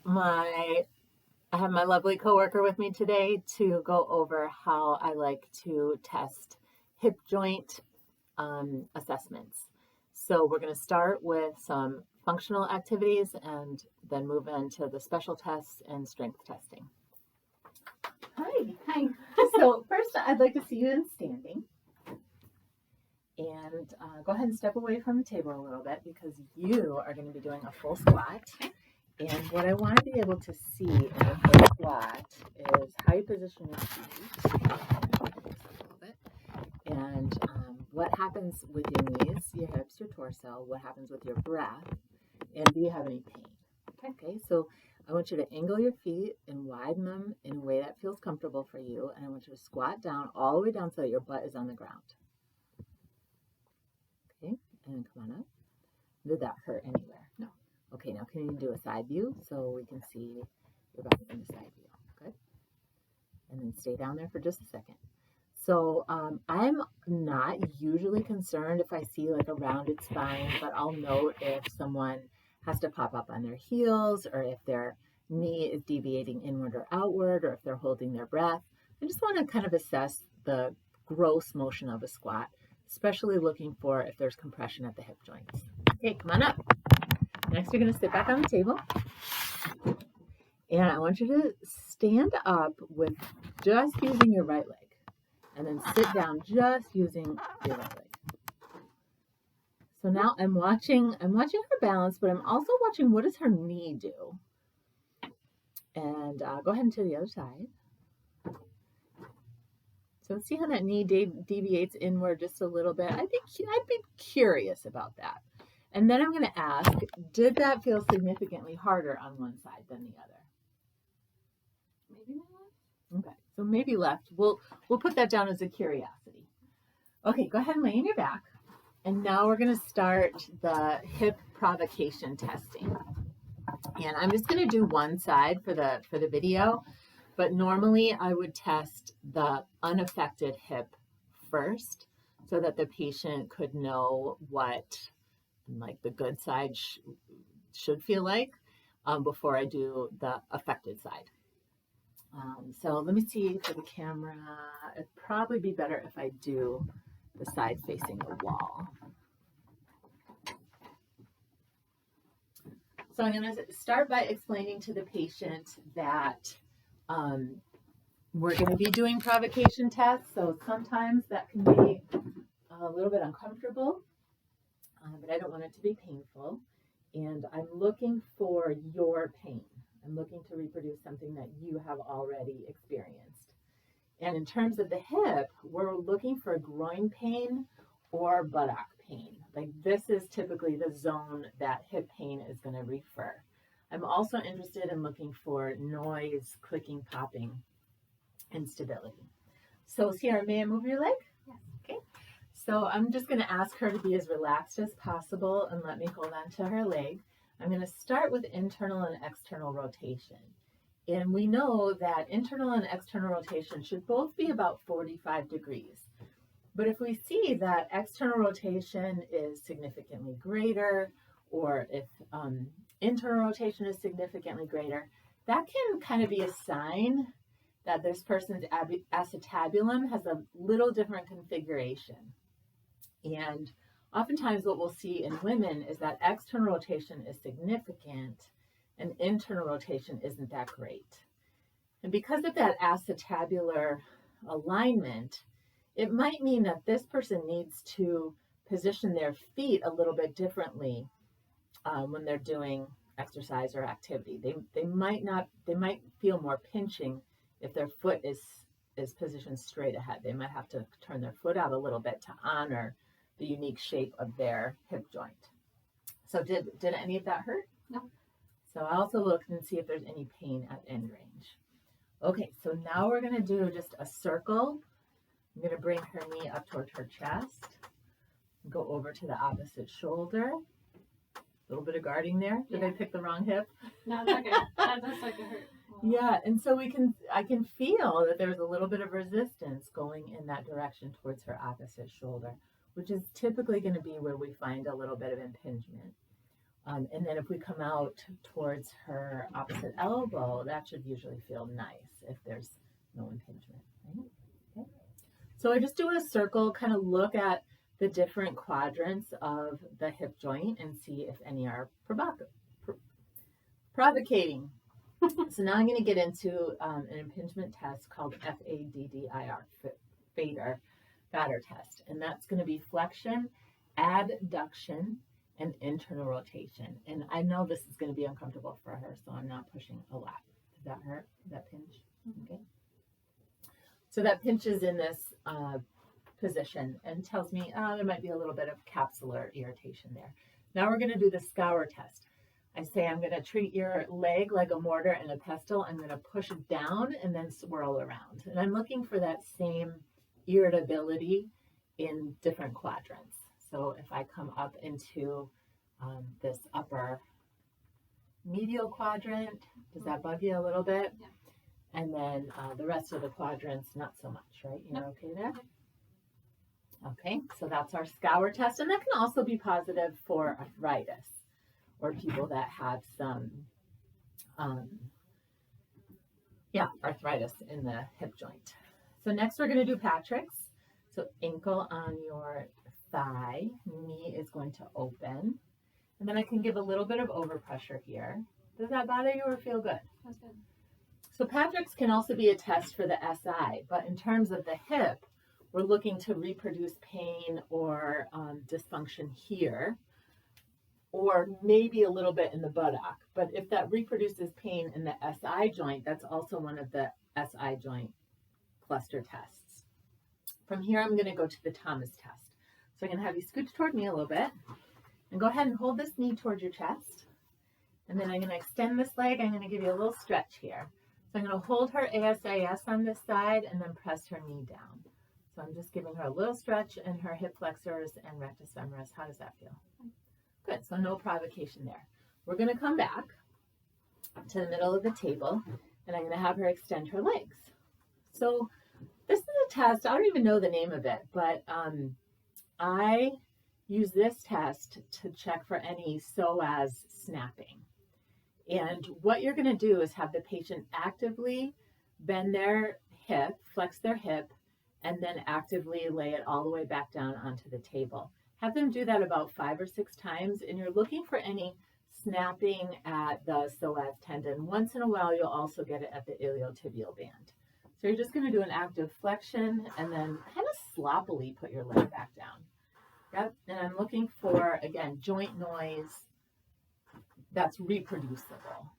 I have my lovely coworker with me today to go over how I like to test hip joint assessments. So we're going to start with some functional activities and then move into the special tests and strength testing. Hi. Hi. So first, I'd like to see you in standing. And go ahead and step away from the table a little bit because you are going to be doing a full squat. And what I want to be able to see in a full squat is how you position your feet. A little bit. And what happens with your knees, your hips, your torso, what happens with your breath, and do you have any pain? Okay, so I want you to angle your feet and widen them in a way that feels comfortable for you. And I want you to squat down all the way down so that your butt is on the ground. Okay, and come on up. Did that hurt anywhere? No. Okay, now can you do a side view so we can see your body from the side view? Good. And then stay down there for just a second. So I'm not usually concerned if I see like a rounded spine, but I'll note if someone has to pop up on their heels or if their knee is deviating inward or outward or if they're holding their breath. I just want to kind of assess the gross motion of a squat, especially looking for if there's compression at the hip joints. Okay, come on up. Next, you're going to sit back on the table. And I want you to stand up with just using your right leg. And then sit down just using your right leg. So now I'm watching her balance, but I'm also watching what does her knee do. And go ahead and to the other side. So see how that knee deviates inward just a little bit. I'd be curious about that. And then I'm going to ask, did that feel significantly harder on one side than the other? Maybe left. Okay, so maybe left. We'll put that down as a curiosity. Okay, go ahead and lay on your back. And now we're going to start the hip provocation testing. And I'm just going to do one side for the video, but normally I would test the unaffected hip first so that the patient could know what like the good side should feel like before I do the affected side. So let me see for the camera. It'd probably be better if I do the side facing the wall. So I'm going to start by explaining to the patient that we're going to be doing provocation tests. So sometimes that can be a little bit uncomfortable, but I don't want it to be painful. And I'm looking for your pain. I'm looking to reproduce something that you have already experienced. And in terms of the hip, we're looking for groin pain or buttock pain. Like this is typically the zone that hip pain is going to refer. I'm also interested in looking for noise, clicking, popping, and stability. So Sierra, may I move your leg? Yes. Okay. So I'm just going to ask her to be as relaxed as possible and let me hold on to her leg. I'm going to start with internal and external rotation. And we know that internal and external rotation should both be about 45 degrees. But if we see that external rotation is significantly greater, or if internal rotation is significantly greater, that can kind of be a sign that this person's acetabulum has a little different configuration. And oftentimes what we'll see in women is that external rotation is significant and internal rotation isn't that great. And because of that acetabular alignment, it might mean that this person needs to position their feet a little bit differently when they're doing exercise or activity. They might feel more pinching if their foot is positioned straight ahead. They might have to turn their foot out a little bit to honor the unique shape of their hip joint. So did any of that hurt? No. So I also look and see if there's any pain at end range. Okay, so now we're going to do just a circle. I'm going to bring her knee up towards her chest. Go over to the opposite shoulder. A little bit of guarding there. Did I pick the wrong hip? No, it's okay. That does like it hurt. Yeah, and so I can feel that there's a little bit of resistance going in that direction towards her opposite shoulder, which is typically going to be where we find a little bit of impingement. And then if we come out towards her opposite elbow, that should usually feel nice if there's no impingement, right? Okay. So I just do a circle, kind of look at the different quadrants of the hip joint and see if any are provocating. So now I'm going to get into an impingement test called FADDIR, Fader test. And that's going to be flexion, adduction, and internal rotation. And I know this is going to be uncomfortable for her, so I'm not pushing a lot. Does that hurt? Does that pinch? Okay. So that pinches in this position and tells me there might be a little bit of capsular irritation there. Now we're going to do the scour test. I say I'm going to treat your leg like a mortar and a pestle. I'm going to push it down and then swirl around. And I'm looking for that same irritability in different quadrants. So if I come up into this upper medial quadrant, does that bug you a little bit? Yeah. And then the rest of the quadrants, not so much, right? You're okay there? Okay, so that's our scour test. And that can also be positive for arthritis or people that have some, arthritis in the hip joint. So next we're going to do Patrick's. So ankle on your thigh, knee is going to open. And then I can give a little bit of overpressure here. Does that bother you or feel good? That's good. So Patrick's can also be a test for the SI, but in terms of the hip, we're looking to reproduce pain or dysfunction here, or maybe a little bit in the buttock. But if that reproduces pain in the SI joint, that's also one of the SI joint cluster tests. From here, I'm going to go to the Thomas test. So I'm going to have you scooch toward me a little bit and go ahead and hold this knee towards your chest. And then I'm going to extend this leg. I'm going to give you a little stretch here. So I'm going to hold her ASIS on this side and then press her knee down. So I'm just giving her a little stretch in her hip flexors and rectus femoris. How does that feel? Good, so no provocation there. We're going to come back to the middle of the table and I'm going to have her extend her legs. So this is a test, I don't even know the name of it, but I use this test to check for any psoas snapping. And what you're going to do is have the patient actively bend their hip, flex their hip, and then actively lay it all the way back down onto the table. Have them do that about 5 or 6 times, and you're looking for any snapping at the psoas tendon. Once in a while, you'll also get it at the iliotibial band. So you're just going to do an active flexion and then kind of sloppily put your leg back down. Yep. And I'm looking for, again, joint noise that's reproducible.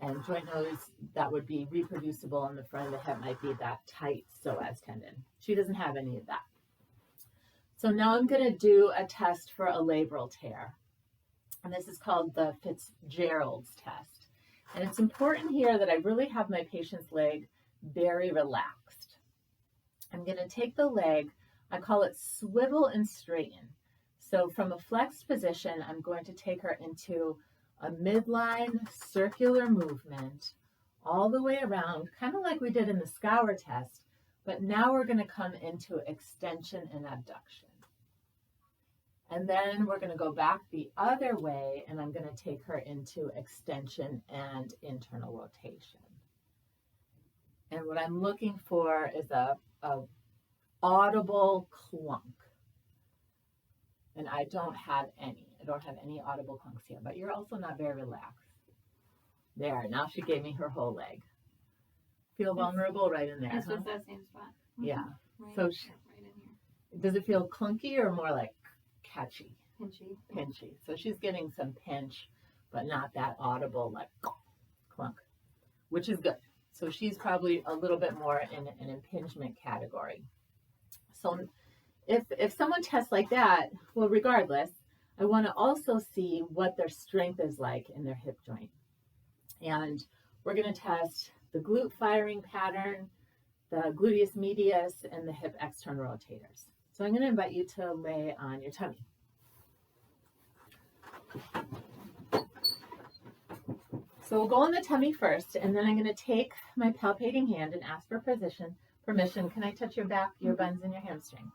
And joint noise that would be reproducible in the front of the hip might be that tight psoas tendon. She doesn't have any of that. So now I'm going to do a test for a labral tear. And this is called the Fitzgerald's test. And it's important here that I really have my patient's leg very relaxed. I'm going to take the leg, I call it swivel and straighten. So from a flexed position, I'm going to take her into a midline circular movement all the way around, kind of like we did in the scour test, but now we're going to come into extension and abduction. And then we're going to go back the other way, and I'm going to take her into extension and internal rotation. And what I'm looking for is a audible clunk. And I don't have any. I don't have any audible clunks here, but you're also not very relaxed. There, now she gave me her whole leg. Feel vulnerable right in there. It's just that same spot. Yeah. Right, So right in here. does it feel clunky or more like catchy? Pinchy. Pinchy. So she's getting some pinch, but not that audible like clunk, which is good. So she's probably a little bit more in an impingement category. So if someone tests like that, well, regardless, I want to also see what their strength is like in their hip joint. And we're going to test the glute firing pattern, the gluteus medius, and the hip external rotators. So I'm going to invite you to lay on your tummy. So we'll go on the tummy first, and then I'm going to take my palpating hand and ask for permission. Can I touch your back, your buns, and your hamstring?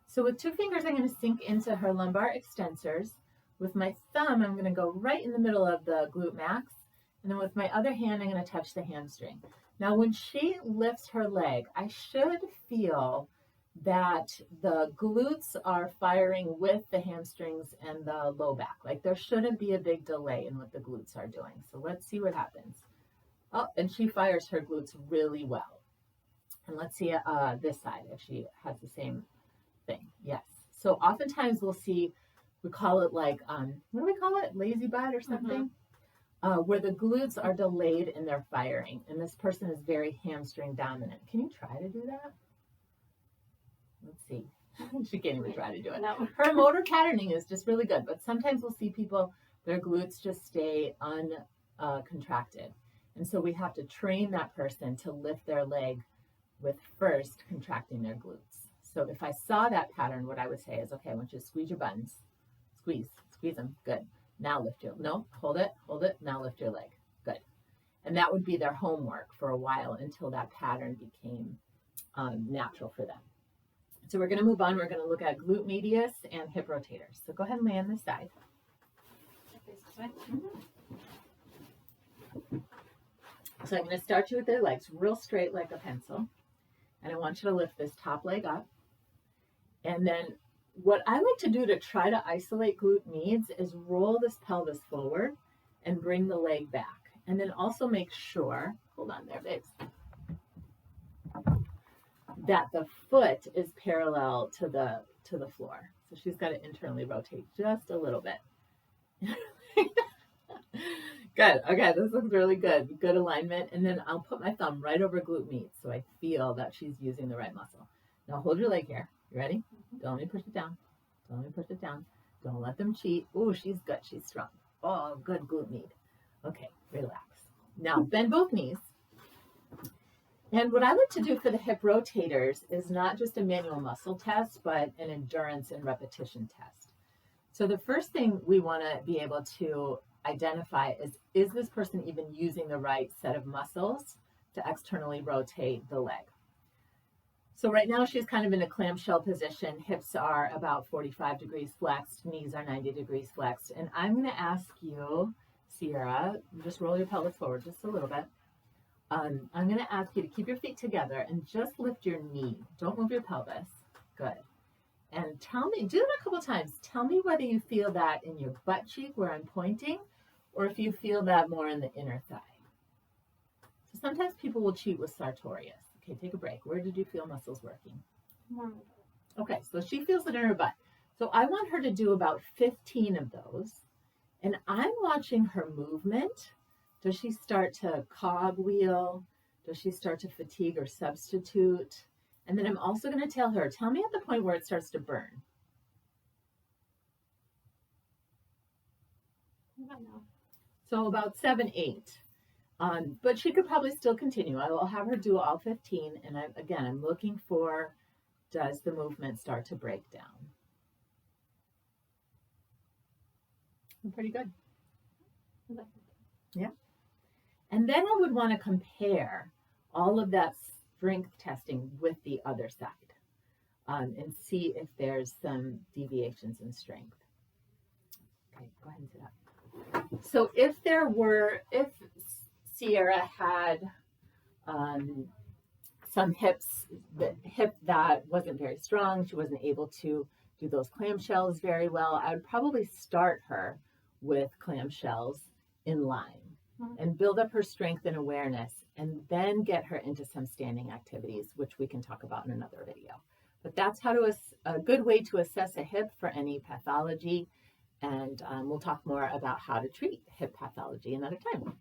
So with 2 fingers, I'm going to sink into her lumbar extensors, With my thumb, I'm going to go right in the middle of the glute max. And then with my other hand, I'm going to touch the hamstring. Now, when she lifts her leg, I should feel that the glutes are firing with the hamstrings and the low back. Like there shouldn't be a big delay in what the glutes are doing. So let's see what happens. Oh, and she fires her glutes really well. And let's see this side if she has the same thing. Yes. So oftentimes we'll see, we call it like, what do we call it? Lazy butt or something? Where the glutes are delayed in their firing. And this person is very hamstring dominant. Can you try to do that? Let's see. She can't even try to do it. No. Her motor patterning is just really good. But sometimes we'll see people, their glutes just stay uncontracted. And so we have to train that person to lift their leg with first contracting their glutes. So if I saw that pattern, what I would say is, okay, I want you to squeeze your buttons. Squeeze them. Good. Now lift your, no, hold it. Now lift your leg. Good. And that would be their homework for a while until that pattern became natural for them. So we're going to move on. We're going to look at glute medius and hip rotators. So go ahead and lay on this side. So I'm going to start you with their legs real straight like a pencil. And I want you to lift this top leg up. And then what I like to do to try to isolate glute medius is roll this pelvis forward and bring the leg back. And then also make sure, hold on there, babes, that the foot is parallel to the floor. So she's got to internally rotate just a little bit. Good. Okay, this looks really good. Good alignment. And then I'll put my thumb right over glute medius so I feel that she's using the right muscle. Now hold your leg here. You ready? Don't let me push it down. Don't let them cheat. Oh, she's good. She's strong. Oh, good glute medius. Okay, relax. Now bend both knees. And what I like to do for the hip rotators is not just a manual muscle test, but an endurance and repetition test. So the first thing we want to be able to identify is this person even using the right set of muscles to externally rotate the leg? So right now she's kind of in a clamshell position. Hips are about 45 degrees flexed, knees are 90 degrees flexed. And I'm going to ask you, Sierra, just roll your pelvis forward just a little bit. I'm going to ask you to keep your feet together and just lift your knee. Don't move your pelvis. Good. And tell me, do it a couple times. Tell me whether you feel that in your butt cheek where I'm pointing, or if you feel that more in the inner thigh. So sometimes people will cheat with sartorius. Okay, take a break. Where did you feel muscles working? Okay, so she feels it in her butt. So I want her to do about 15 of those. And I'm watching her movement. Does she start to cogwheel? Does she start to fatigue or substitute? And then I'm also going to tell her, tell me at the point where it starts to burn. I don't know. So about 7, 8. But she could probably still continue. I will have her do all 15. And I'm looking for, does the movement start to break down? Pretty good. Yeah. And then I would want to compare all of that strength testing with the other side and see if there's some deviations in strength. Okay, go ahead and sit up. So if Sierra had some hip that wasn't very strong, she wasn't able to do those clamshells very well, I would probably start her with clamshells in line and build up her strength and awareness, and then get her into some standing activities, which we can talk about in another video. But that's a good way to assess a hip for any pathology, and we'll talk more about how to treat hip pathology another time.